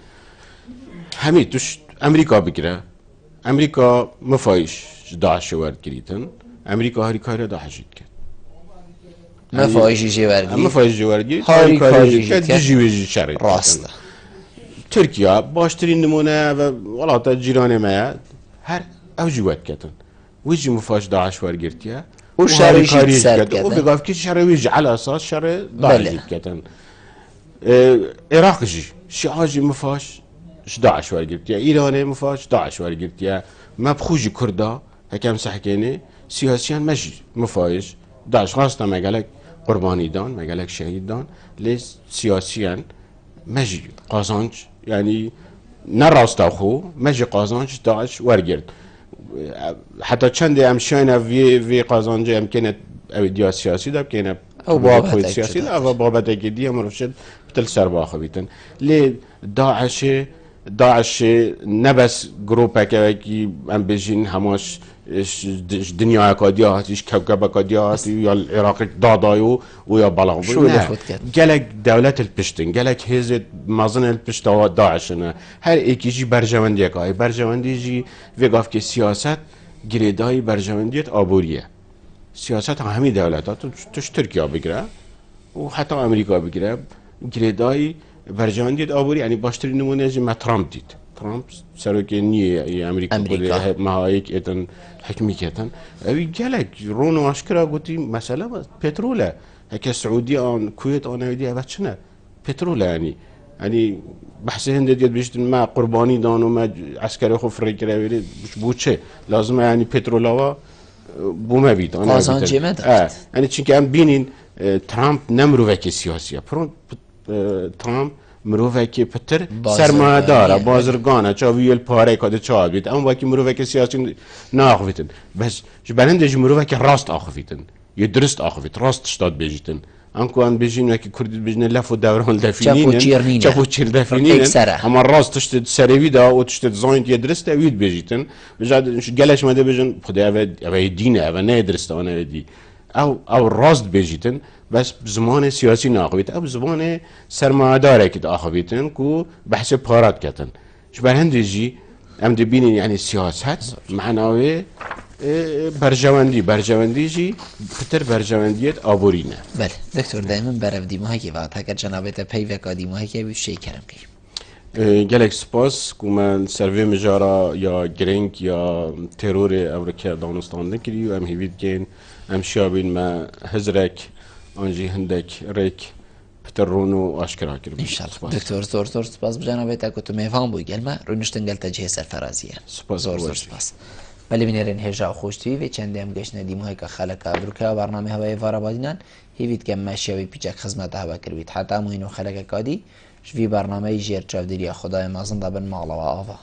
همي توش امريكا بگره امريكا مفايش داعش وارد گريتن امريكا هاري كاري داعش جيت مفايش جوارد مفايش جوارد گريت هاري كاري جيت جيوي شرط راست تركيا باشترين نمونه ولاتا جيران ما هر او جوات كتن ويجي مفاش داعش وارد گرتيا وشاري كتن وبقاف كي شري ويجي على اساس شري داعش كتن عراق جي شي مفاش داعش وارد گرتيا ايران مفاش داعش وارد گرتيا ما بخوجي كردا هكام سحكيني سياسيان ماشي مفايش داعش خاصة ما قالك قرباني دان ما قالك شهيد دان ليس سياسيا ماشي قازانج يعني نراستا خو مجی قازانج داعش ورگرد حتی چند امشاینا وی قازانج امکنه اویدیا سیاسی داب کنه او بابت سیاسی داب و بابت اگدی مرشد بتل سر باخو بیتن لی داعش نبس گروپه که ام بجین هماش دنیا اکادیا هستیش کوكب اکادیا هستی یا العراق دادایو و یا بلاغ شو اللي خود كده جالك دولة البشتن جالك هزت مازن البشتا داعشنا هر ایکیجی برجواندی که برجواندی جی وقاف که سیاست گریدای برجواندیت آبوریه سیاست همه دولتات توش ترکیه بگیره و حتی امریکا بگیره گریدای برجواندیت آبوری یعنی باشترین نمونه جی ما ترامپ دید ترامپ سروکی نیه امریکا کلی مهایک اتن حکمی کتن اوی جالک رون و اشکرا گویی مثلا پتروله هک سعودی آن کویت آن اویدی اوت چنه پتروله یعنی بحث هند دیت بیشتر ما قربانی دانو ما عسکری خو فرق رویری بوچه لازمه یعنی پترولا بو ما بید آن قازانجی مدرد یعنی چون که هم بینین ترامپ نمرو وکی سیاسیه پرون ترامپ مروفه که پتر سرمایه داره بازرگانه چاویل پاره کاده چاد بیت اما وکی مروفه که سیاسی ناخویتن بس جبرنده مروفه که راست آخویتن یه درست آخویت راست شتاد بیجیتن انکو ان بیجین وکی کردی بیجن لف و دوران دفینین چاپو چیر دفینین اما راست تشت سروی دا و تشت زاینت یه درست اوید بیجیتن بجاد گلش مده بیجن خدا اوه دینه اوه نه درست آنه دی او راست بیجیتن بس زمان سیاسی ناخویت او زمان سرمایه‌داره که آخویتن کو بحث پارات کتن شبه هندجی ام دبینین یعنی سیاست معناوی برجواندی جی پتر برجواندیت آبورینه بله دکتر دائما برافدی ماهی که وقت اگر جنابت پی وکادی ماهی که بیشتر کرم کیم گلک سپاس که من سروی مجارا یا گرینگ یا ترور امریکا دانستان نکری و ام هیوید گین ام شابین ما هزرک آنجی هندک ریک پترونو آشکار کرد. انشالله. دکتر زور سپاس بجنابت اگه تو میفهم بوی گلما رونشتن گل تجهیز سرفرازیه. زور سپاس. ولی بینرین هجا خوشتی و چند هم گشت ندیمه های که خلق ابروکه و برنامه هوای وارابادینان هیوید که ماشیوی پیچک خدمت هوا کردید حتی موینو خلق کادی شوی برنامه جیر چودری خدای مازن دبن مالا و آوا.